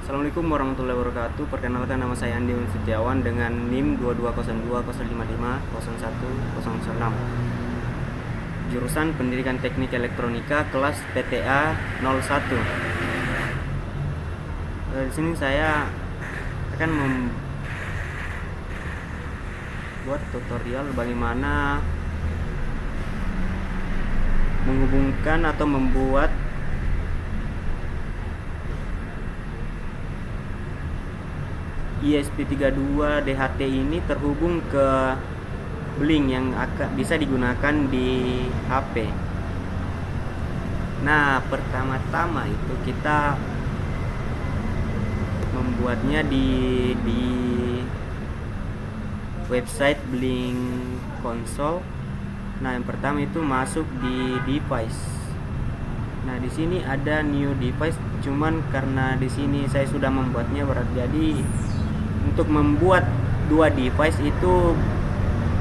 Assalamualaikum warahmatullahi wabarakatuh. Perkenalkan, nama saya Andi Setiawan dengan NIM 22020550106. Jurusan Pendidikan Teknik Elektronika kelas PTA 01. Di sini saya akan membuat tutorial bagaimana menghubungkan atau membuat ESP32 DHT ini terhubung ke Blink yang bisa digunakan di HP. Nah, pertama-tama itu kita membuatnya di website Blink Console. Nah, yang pertama itu masuk di device. Nah, di sini ada new device, cuman karena di sini saya sudah membuatnya jadi untuk membuat dua device itu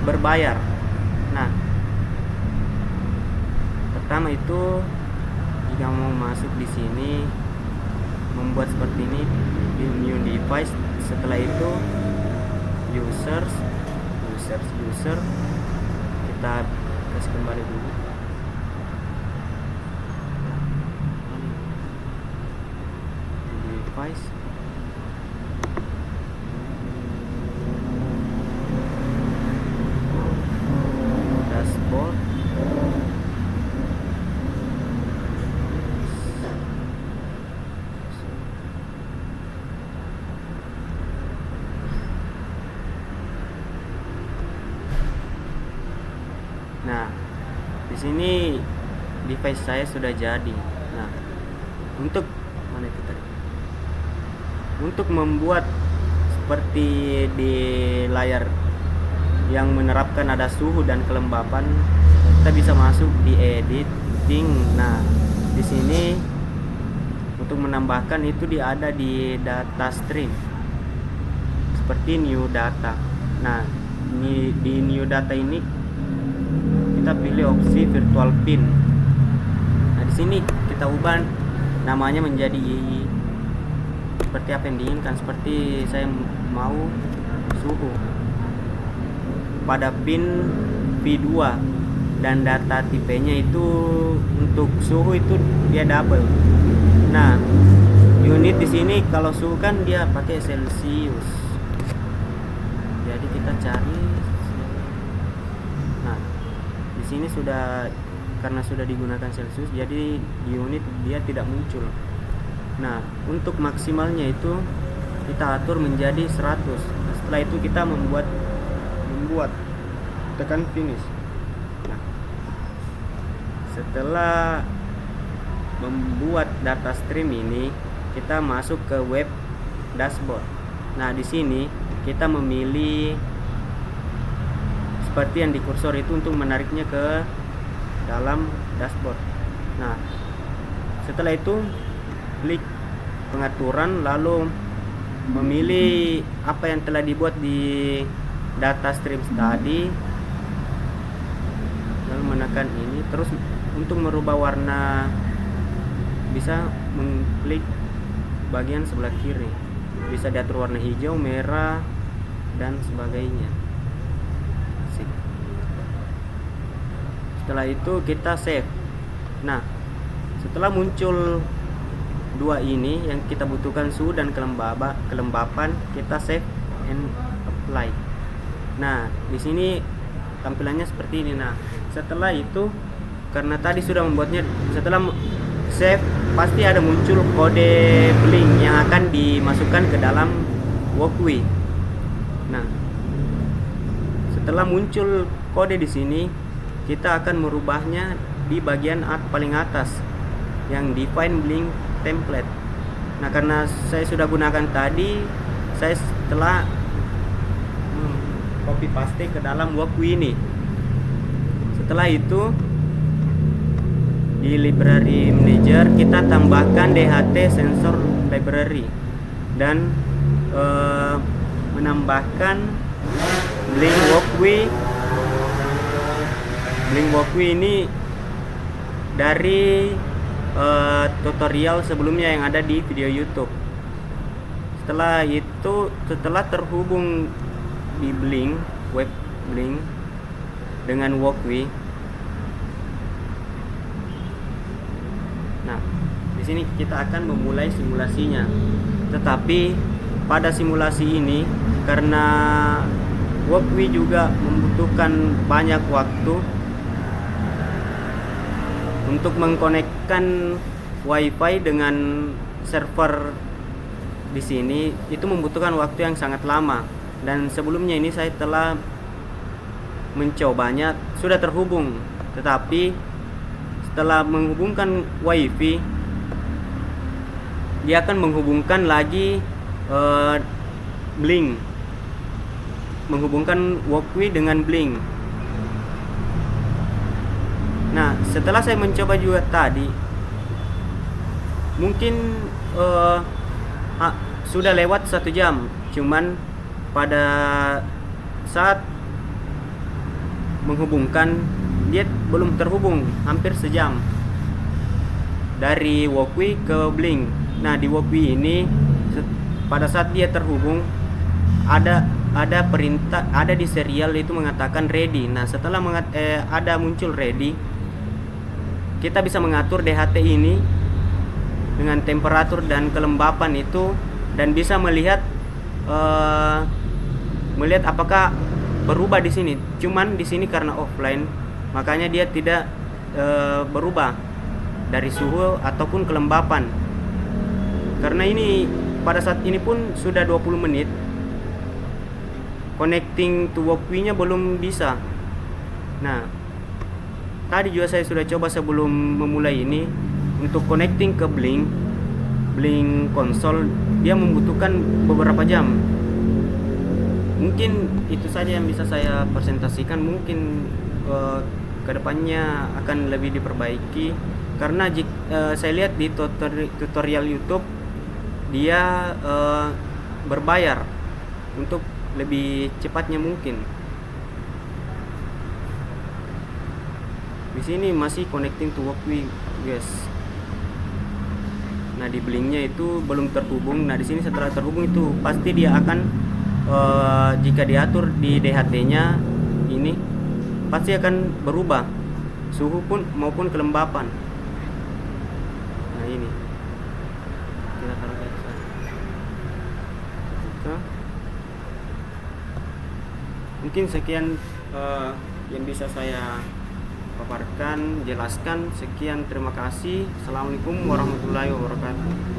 berbayar. Nah, pertama itu jika mau masuk di sini membuat seperti ini di new device. Setelah itu user kita kasih kembali dulu. Device dashboard, nah di sini device saya sudah jadi. Nah, untuk mana itu tadi? Untuk membuat seperti di layar yang menerapkan ada suhu dan kelembapan, kita bisa masuk di editing. Nah, di sini untuk menambahkan itu ada di data stream seperti new data. Nah, di new data ini kita pilih opsi virtual pin. Nah, di sini kita ubah namanya menjadi seperti apa yang diinginkan. Seperti saya mau suhu pada pin V2 dan data tipenya itu untuk suhu itu dia double. Nah, unit di sini kalau suhu kan dia pakai Celsius. Jadi kita cari. Nah, di sini karena sudah digunakan Celsius, jadi di unit dia tidak muncul. Nah, untuk maksimalnya itu kita atur menjadi 100. Nah, setelah itu kita membuat tekan finish. Nah, setelah membuat data stream ini, kita masuk ke web dashboard. Nah, di sini kita memilih seperti yang di kursor itu untuk menariknya ke dalam dashboard. Nah, setelah itu klik pengaturan, lalu memilih apa yang telah dibuat di data stream tadi, lalu menekan ini. Terus untuk merubah warna bisa mengklik bagian sebelah kiri, bisa diatur warna hijau, merah, dan sebagainya. Setelah itu kita save. Nah, setelah muncul dua ini yang kita butuhkan, suhu dan kelembapan, kita save and apply. Nah, di sini tampilannya seperti ini. Nah, setelah itu karena tadi sudah membuatnya, setelah save pasti ada muncul kode Blink yang akan dimasukkan ke dalam walkway. Nah, setelah muncul kode di sini, kita akan merubahnya di bagian paling atas yang define Blink template. Nah, karena saya sudah gunakan tadi, saya setelah copy paste ke dalam walkway ini. Setelah itu di library manager kita tambahkan DHT sensor library dan menambahkan Blink walkway ini dari tutorial sebelumnya yang ada di video YouTube. setelah itu, setelah terhubung di Blink, web Blink dengan Walkwi. Nah, di sini kita akan memulai simulasinya. Tetapi pada simulasi ini, karena Walkwi juga membutuhkan banyak waktu untuk mengkonekkan WiFi dengan server di sini, itu membutuhkan waktu yang sangat lama. Dan sebelumnya ini saya telah mencobanya, sudah terhubung, tetapi setelah menghubungkan WiFi, dia akan menghubungkan lagi Blink, menghubungkan Walkwi dengan Blink. Nah, setelah saya mencoba juga tadi, mungkin sudah lewat 1 jam, cuman pada saat menghubungkan dia belum terhubung, hampir sejam dari Walkwi ke Blink. Nah, di Walkwi ini pada saat dia terhubung ada perintah, ada di serial itu mengatakan ready. Nah, setelah ada muncul ready, kita bisa mengatur DHT ini dengan temperatur dan kelembapan itu, dan bisa melihat apakah berubah di sini. Cuman di sini karena offline, makanya dia tidak berubah dari suhu ataupun kelembapan. Karena ini pada saat ini pun sudah 20 menit, connecting to Walkwi-nya belum bisa. Nah, tadi juga saya sudah coba sebelum memulai ini untuk connecting ke Blink konsol, dia membutuhkan beberapa jam. Mungkin itu saja yang bisa saya presentasikan. Mungkin kedepannya akan lebih diperbaiki, karena saya lihat di tutorial YouTube dia berbayar untuk lebih cepatnya mungkin. Di sini masih connecting to Walkwi, guys. Nah, di Blinknya itu belum terhubung. Nah, di sini setelah terhubung itu pasti dia akan jika diatur di DHT-nya ini pasti akan berubah suhu pun maupun kelembapan. Nah, ini kita taruh di atas. Mungkin sekian yang bisa saya paparkan, jelaskan. Sekian, terima kasih. Assalamualaikum warahmatullahi wabarakatuh.